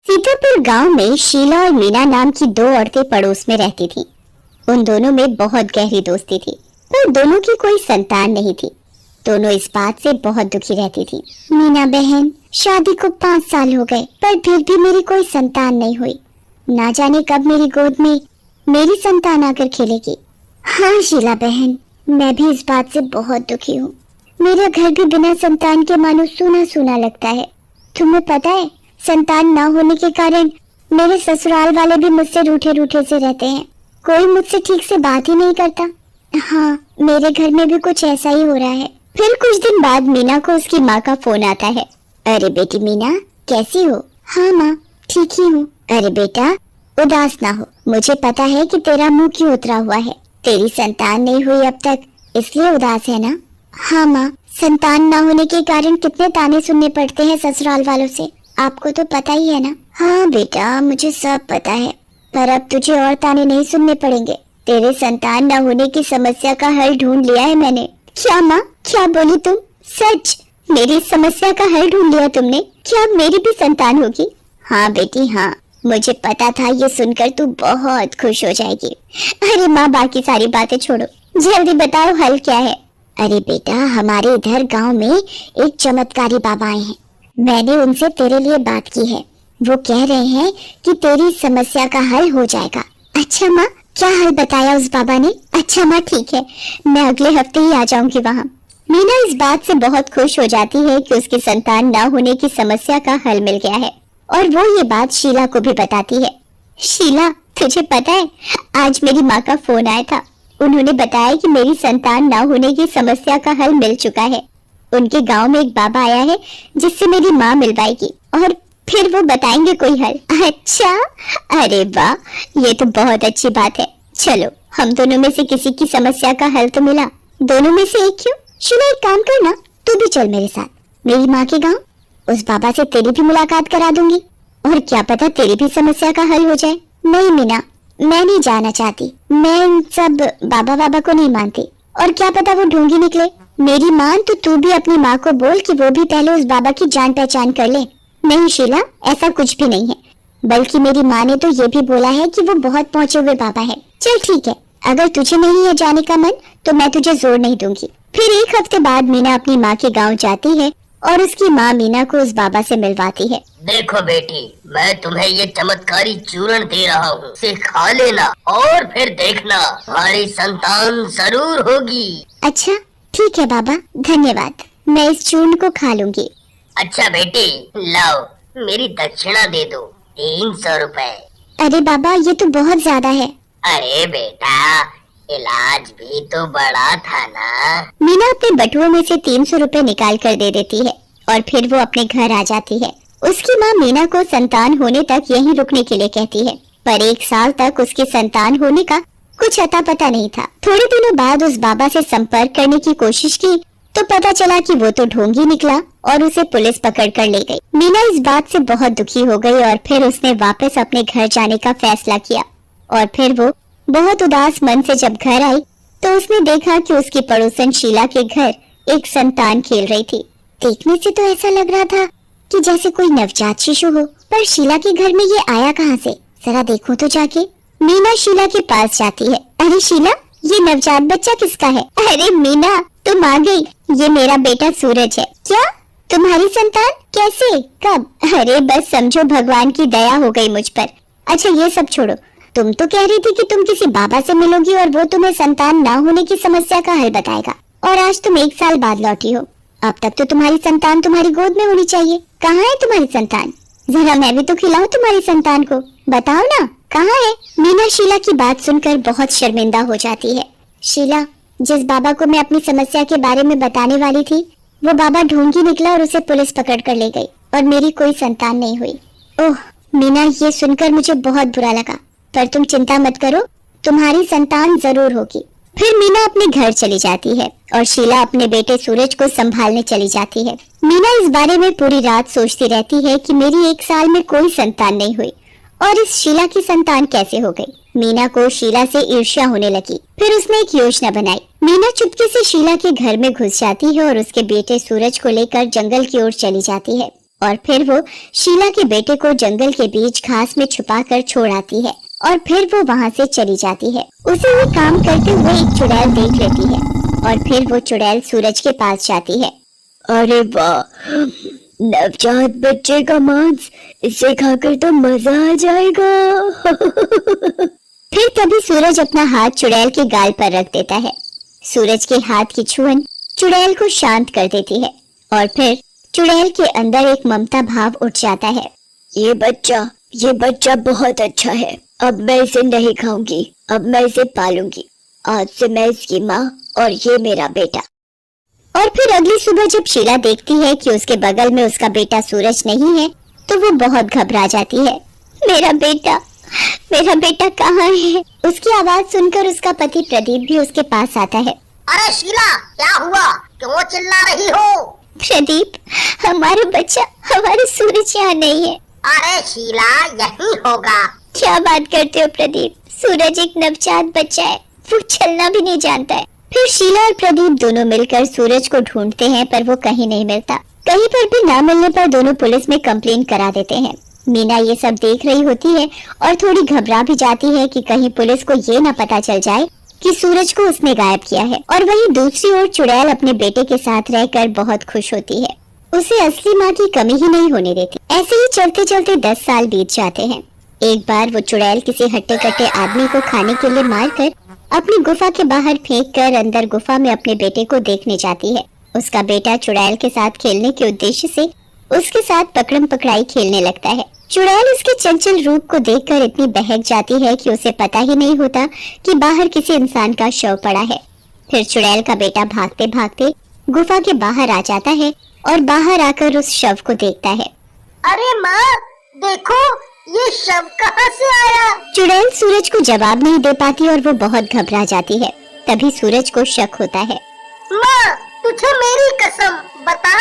सीतापुर गांव में शीला और मीना नाम की दो औरतें पड़ोस में रहती थीं। उन दोनों में बहुत गहरी दोस्ती थी, पर दोनों की कोई संतान नहीं थी। दोनों इस बात से बहुत दुखी रहती थी। मीना बहन, शादी को 5 साल हो गए, पर फिर भी मेरी कोई संतान नहीं हुई। ना जाने कब मेरी गोद में मेरी संतान आकर खेलेगी। हाँ शीला बहन, मैं भी इस बात से बहुत दुखी हूँ। मेरा घर भी बिना संतान के मानो सूना सूना लगता है। तुम्हें पता है, संतान ना होने के कारण मेरे ससुराल वाले भी मुझसे रूठे रूठे से रहते हैं। कोई मुझसे ठीक से बात ही नहीं करता। हाँ, मेरे घर में भी कुछ ऐसा ही हो रहा है। फिर कुछ दिन बाद मीना को उसकी माँ का फोन आता है। अरे बेटी मीना, कैसी हो? हाँ माँ, ठीक ही हूँ। अरे बेटा, उदास ना हो। मुझे पता है कि तेरा मुंह क्यों उतरा हुआ है। तेरी संतान नहीं हुई अब तक, इसलिए उदास है ना? हाँ माँ, संतान ना होने के कारण कितने ताने सुनने पड़ते हैं ससुराल वालों से, आपको तो पता ही है ना? हाँ बेटा, मुझे सब पता है, पर अब तुझे और ताने नहीं सुनने पड़ेंगे। तेरे संतान न होने की समस्या का हल ढूंढ लिया है मैंने। क्या माँ, क्या बोली तुम? सच? मेरी समस्या का हल ढूंढ लिया तुमने? क्या अब मेरी भी संतान होगी? हाँ बेटी हाँ, मुझे पता था ये सुनकर तू बहुत खुश हो जाएगी। अरे माँ, बाकी सारी बातें छोड़ो, जल्दी बताओ हल क्या है? अरे बेटा, हमारे इधर गांव में एक चमत्कारी बाबा आए हैं। मैंने उनसे तेरे लिए बात की है। वो कह रहे हैं कि तेरी समस्या का हल हो जाएगा। अच्छा माँ, क्या हल बताया उस बाबा ने? अच्छा माँ, ठीक है, मैं अगले हफ्ते ही आ जाऊंगी वहाँ। मीना इस बात से बहुत खुश हो जाती है कि उसकी संतान ना होने की समस्या का हल मिल गया है, और वो ये बात शीला को भी बताती है। शीला, तुझे पता है, आज मेरी माँ का फोन आया था। उन्होंने बताया कि मेरी संतान ना होने की समस्या का हल मिल चुका है। उनके गांव में एक बाबा आया है जिससे मेरी माँ मिलवाएगी, और फिर वो बताएंगे कोई हल। अच्छा, अरे वाह, ये तो बहुत अच्छी बात है। चलो, हम दोनों में से किसी की समस्या का हल तो मिला। दोनों में से एक क्यों? शीला, एक काम करना, तू भी चल मेरे साथ मेरी माँ के गांव। उस बाबा से तेरी भी मुलाकात करा दूंगी, और क्या पता तेरी भी समस्या का हल हो जाए। नहीं मीना, मैं नहीं जाना चाहती। मैं इन सब बाबा बाबा को नहीं मानती, और क्या पता वो ढोंगी निकले। मेरी मान तो तू भी अपनी माँ को बोल कि वो भी पहले उस बाबा की जान पहचान कर ले। नहीं शीला, ऐसा कुछ भी नहीं है, बल्कि मेरी माँ ने तो ये भी बोला है कि वो बहुत पहुँचे हुए बाबा है। चल ठीक है, अगर तुझे नहीं है जाने का मन तो मैं तुझे जोर नहीं दूंगी। फिर एक हफ्ते बाद मीना अपनी माँ के गाँव जाती है, और उसकी माँ मीना को उस बाबा से मिलवाती है। देखो बेटी, मैं तुम्हें ये चमत्कारी चूर्ण दे रहा हूँ, इसे खा लेना और फिर देखना तुम्हारी संतान जरूर होगी। अच्छा ठीक है बाबा, धन्यवाद, मैं इस चूर्ण को खा लूंगी। अच्छा बेटी, लाओ मेरी दक्षिणा दे दो, 300 रुपए। अरे बाबा, ये तो बहुत ज्यादा है। अरे बेटा, इलाज भी तो बड़ा था ना। मीना अपने बटुओं में से 300 रुपए निकाल कर दे देती है, और फिर वो अपने घर आ जाती है। उसकी माँ मीना को संतान होने तक यहीं रुकने के लिए कहती है, पर 1 साल तक उसकी संतान होने का कुछ अता पता नहीं था। थोड़े दिनों बाद उस बाबा से संपर्क करने की कोशिश की तो पता चला कि वो तो ढोंगी निकला, और उसे पुलिस पकड़ कर ले गई। मीना इस बात से बहुत दुखी हो गई, और फिर उसने वापस अपने घर जाने का फैसला किया। और फिर वो बहुत उदास मन से जब घर आई तो उसने देखा कि उसकी पड़ोसन शीला के घर एक संतान खेल रही थी। देखने से तो ऐसा लग रहा था कि जैसे कोई नवजात शिशु हो, पर शीला के घर में ये आया कहाँ से? जरा देखो तो जाके। मीना शीला के पास जाती है। अरे शीला, ये नवजात बच्चा किसका है? अरे मीना, तुम आ गई। ये मेरा बेटा सूरज है। क्या तुम्हारी संतान? कैसे, कब? अरे बस समझो भगवान की दया हो गई मुझ पर। अच्छा ये सब छोड़ो, तुम तो कह रही थी कि तुम किसी बाबा से मिलोगी और वो तुम्हें संतान ना होने की समस्या का हल बताएगा, और आज तुम 1 साल बाद लौटी हो। अब तक तो तुम्हारी संतान तुम्हारी गोद में होनी चाहिए। कहाँ है तुम्हारी संतान? जरा मैं भी तो खिलाऊं तुम्हारी संतान को, बताओ ना कहाँ है? मीना शीला की बात सुनकर बहुत शर्मिंदा हो जाती है। शीला, जिस बाबा को मैं अपनी समस्या के बारे में बताने वाली थी, वो बाबा ढोंगी निकला और उसे पुलिस पकड़ कर ले गई, और मेरी कोई संतान नहीं हुई। ओह मीना, ये सुनकर मुझे बहुत बुरा लगा, पर तुम चिंता मत करो, तुम्हारी संतान जरूर होगी। फिर मीना अपने घर चली जाती है, और शीला अपने बेटे सूरज को संभालने चली जाती है। मीना इस बारे में पूरी रात सोचती रहती है कि मेरी 1 साल में कोई संतान नहीं हुई, और इस शीला की संतान कैसे हो गई। मीना को शीला से ईर्ष्या होने लगी। फिर उसने एक योजना बनाई। मीना चुपके से शीला के घर में घुस जाती है और उसके बेटे सूरज को लेकर जंगल की ओर चली जाती है। और फिर वो शीला के बेटे को जंगल के बीच घास में छुपा कर छोड़ आती है और फिर वो वहाँ से चली जाती है। उसे ये काम करते हुए एक चुड़ैल देख लेती है और फिर वो चुड़ैल सूरज के पास जाती है। अरे वाह, नवजात बच्चे का मांस, इसे खाकर तो मजा आ जाएगा। फिर तभी सूरज अपना हाथ चुड़ैल के गाल पर रख देता है। सूरज के हाथ की छुअन चुड़ैल को शांत कर देती है और फिर चुड़ैल के अंदर एक ममता भाव उठ जाता है। ये बच्चा बहुत अच्छा है। अब मैं इसे नहीं खाऊंगी, अब मैं इसे पालूंगी। आज से मैं इसकी माँ और ये मेरा बेटा। और फिर अगली सुबह जब शीला देखती है कि उसके बगल में उसका बेटा सूरज नहीं है तो वो बहुत घबरा जाती है। मेरा बेटा कहाँ है? उसकी आवाज सुनकर उसका पति प्रदीप भी उसके पास आता है। अरे शीला, क्या हुआ? क्यों चिल्ला रही हो? प्रदीप, हमारा बच्चा, हमारे सूरज यहाँ नहीं है। अरे शीला, यही होगा। क्या बात करते हो प्रदीप? सूरज एक नवजात बच्चा है, वो चलना भी नहीं जानता है। फिर शीला और प्रदीप दोनों मिलकर सूरज को ढूंढते हैं पर वो कहीं नहीं मिलता। कहीं पर भी ना मिलने पर दोनों पुलिस में कंप्लेन करा देते हैं। मीना ये सब देख रही होती है और थोड़ी घबरा भी जाती है कि कहीं पुलिस को ये ना पता चल जाए कि सूरज को उसने गायब किया है। और वहीं दूसरी ओर चुड़ैल अपने बेटे के साथ रहकर बहुत खुश होती है। उसे असली माँ की कमी ही नहीं होने देती। ऐसे ही चलते चलते 10 साल बीत जाते हैं। एक बार वो चुड़ैल किसी हट्टे कट्टे आदमी को खाने के लिए मारकर अपनी गुफा के बाहर फेंक कर अंदर गुफा में अपने बेटे को देखने जाती है। उसका बेटा चुड़ैल के साथ खेलने के उद्देश्य से उसके साथ पकड़म पकड़ाई खेलने लगता है। चुड़ैल उसके चंचल रूप को देखकर इतनी बहक जाती है कि उसे पता ही नहीं होता कि बाहर किसी इंसान का शव पड़ा है। फिर चुड़ैल का बेटा भागते भागते गुफा के बाहर आ जाता है और बाहर आकर उस शव को देखता है। अरे माँ, देखो ये शव कहाँ से आया? चुड़ैल सूरज को जवाब नहीं दे पाती और वो बहुत घबरा जाती है। तभी सूरज को शक होता है। माँ, तुझे मेरी कसम बता,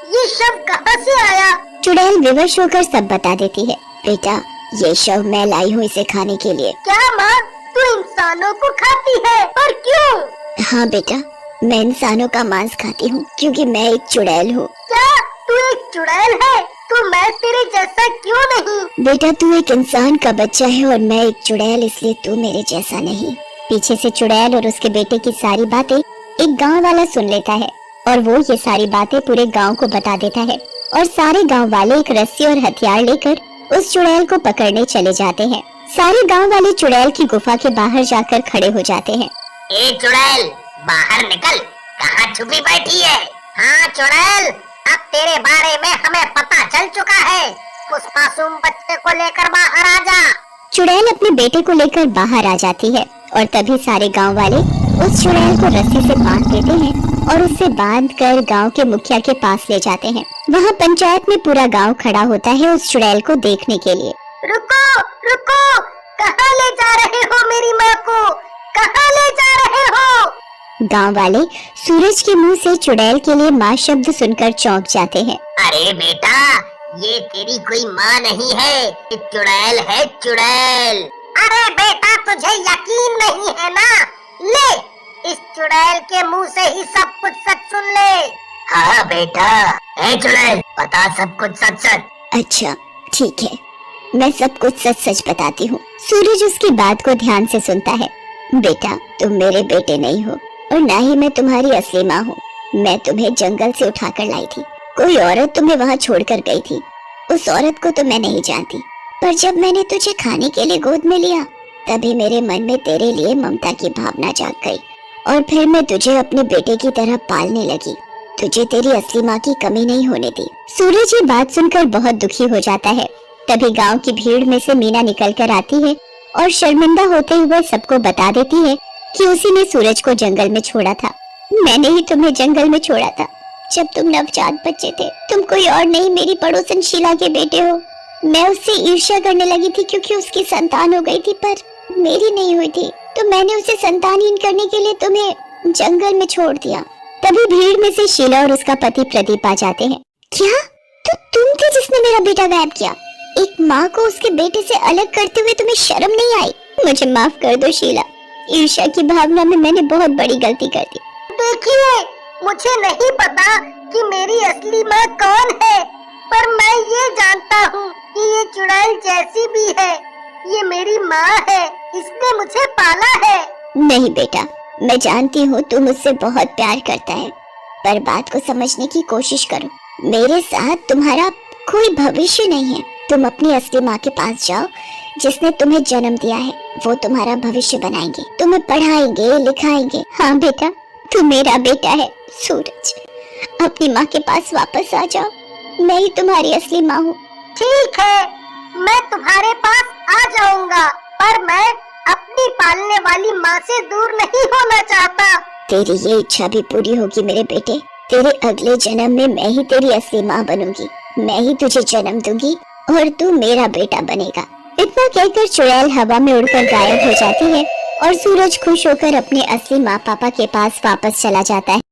ये शव कहाँ से आया? चुड़ैल विवश होकर सब बता देती है। बेटा, ये शव मैं लाई हूँ इसे खाने के लिए। क्या माँ, तू इंसानों को खाती है? और क्यों? हाँ बेटा, मैं इंसानों का मांस खाती हूँ क्योंकि मैं एक चुड़ैल हूँ। क्या तू एक चुड़ैल है? तो मैं तेरे जैसा क्यों नहीं? बेटा, तू एक इंसान का बच्चा है और मैं एक चुड़ैल, इसलिए तू मेरे जैसा नहीं। पीछे से चुड़ैल और उसके बेटे की सारी बातें एक गांव वाला सुन लेता है और वो ये सारी बातें पूरे गांव को बता देता है। और सारे गांव वाले एक रस्सी और हथियार लेकर उस चुड़ैल को पकड़ने चले जाते हैं। सारे गांव वाले चुड़ैल की गुफा के बाहर जाकर खड़े हो जाते हैं। ए चुड़ैल, बाहर निकल, कहाँ छुपी बैठी है? हाँ चुड़ैल, अब तेरे बारे में हमें पता चल चुका है। उस मासूम बच्चे को लेकर बाहर आ जा। चुड़ैल अपने बेटे को लेकर बाहर आ जाती है और तभी सारे गांव वाले उस चुड़ैल को रस्सी से बांध देते हैं और उससे बांधकर गांव के मुखिया के पास ले जाते हैं। वहां पंचायत में पूरा गांव खड़ा होता है उस चुड़ैल को देखने के लिए। रुको, रुको, कहाँ ले जा रहे हो मेरी माँ को? कहाँ ले जा रहे हो? गांव वाले सूरज के मुंह से चुड़ैल के लिए माँ शब्द सुनकर चौंक जाते हैं। अरे बेटा, ये तेरी कोई माँ नहीं है, ये चुड़ैल है, चुड़ैल। अरे बेटा, तुझे यकीन नहीं है ना? ले, इस चुड़ैल के मुंह से ही सब कुछ सच सुन ले। हाँ बेटा, ए चुड़ैल, बता सब कुछ सच सच। अच्छा ठीक है, मैं सब कुछ सच सच बताती हूँ। सूरज उसकी बात को ध्यान से सुनता है। बेटा, तुम मेरे बेटे नहीं हो और ना ही मैं तुम्हारी असली माँ हूँ। मैं तुम्हें जंगल से उठाकर लाई थी। कोई औरत तुम्हें वहाँ छोड़कर गई थी। उस औरत को तो मैं नहीं जानती, पर जब मैंने तुझे खाने के लिए गोद में लिया तभी मेरे मन में तेरे लिए ममता की भावना जाग गई और फिर मैं तुझे अपने बेटे की तरह पालने लगी। तुझे तेरी असली माँ की कमी नहीं होने दी। सूरज ये बात सुनकर बहुत दुखी हो जाता है। तभी गांव की भीड़ में से मीना निकल कर आती है और शर्मिंदा होते हुए सबको बता देती है कि उसी ने सूरज को जंगल में छोड़ा था। मैंने ही तुम्हें जंगल में छोड़ा था जब तुम नवजात बच्चे थे। तुम कोई और नहीं, मेरी पड़ोसन शीला के बेटे हो। मैं उससे ईर्ष्या करने लगी थी क्योंकि उसकी संतान हो गई थी, पर मेरी नहीं हुई थी, तो मैंने उसे संतानहीन करने के लिए तुम्हें जंगल में छोड़ दिया। तभी भीड़ में से शीला और उसका पति प्रदीप आ जाते हैं। क्या? तो तुम थे जिसने मेरा बेटा गायब किया? एक माँ को उसके बेटे से अलग करते हुए तुम्हें शर्म नहीं आई? मुझे माफ कर दो शीला, ईर्ष्या की भावना में मैंने बहुत बड़ी गलती कर दी। देखिए, मुझे नहीं पता कि मेरी असली माँ कौन है, पर मैं ये जानता हूँ कि ये चुड़ैल जैसी भी है, ये मेरी माँ है, इसने मुझे पाला है। नहीं बेटा, मैं जानती हूँ तू मुझसे बहुत प्यार करता है, पर बात को समझने की कोशिश करो। मेरे साथ तुम्हारा कोई भविष्य नहीं है। तुम अपनी असली माँ के पास जाओ, जिसने तुम्हें जन्म दिया है। वो तुम्हारा भविष्य बनाएंगे, तुम्हें पढ़ाएंगे लिखाएंगे। हाँ बेटा, तू मेरा बेटा है। सूरज, अपनी माँ के पास वापस आ जाओ, मैं ही तुम्हारी असली माँ हूँ। ठीक है, मैं तुम्हारे पास आ जाऊंगा, पर मैं अपनी पालने वाली माँ से दूर नहीं होना चाहता। तेरी ये इच्छा भी पूरी होगी मेरे बेटे। तेरे अगले जन्म में मैं ही तेरी असली माँ बनूंगी, मैं ही तुझे जन्म दूंगी और तू मेरा बेटा बनेगा। इतना कहकर चुड़ैल हवा में उड़कर गायब हो जाती है और सूरज खुश होकर अपने असली माँ पापा के पास वापस चला जाता है।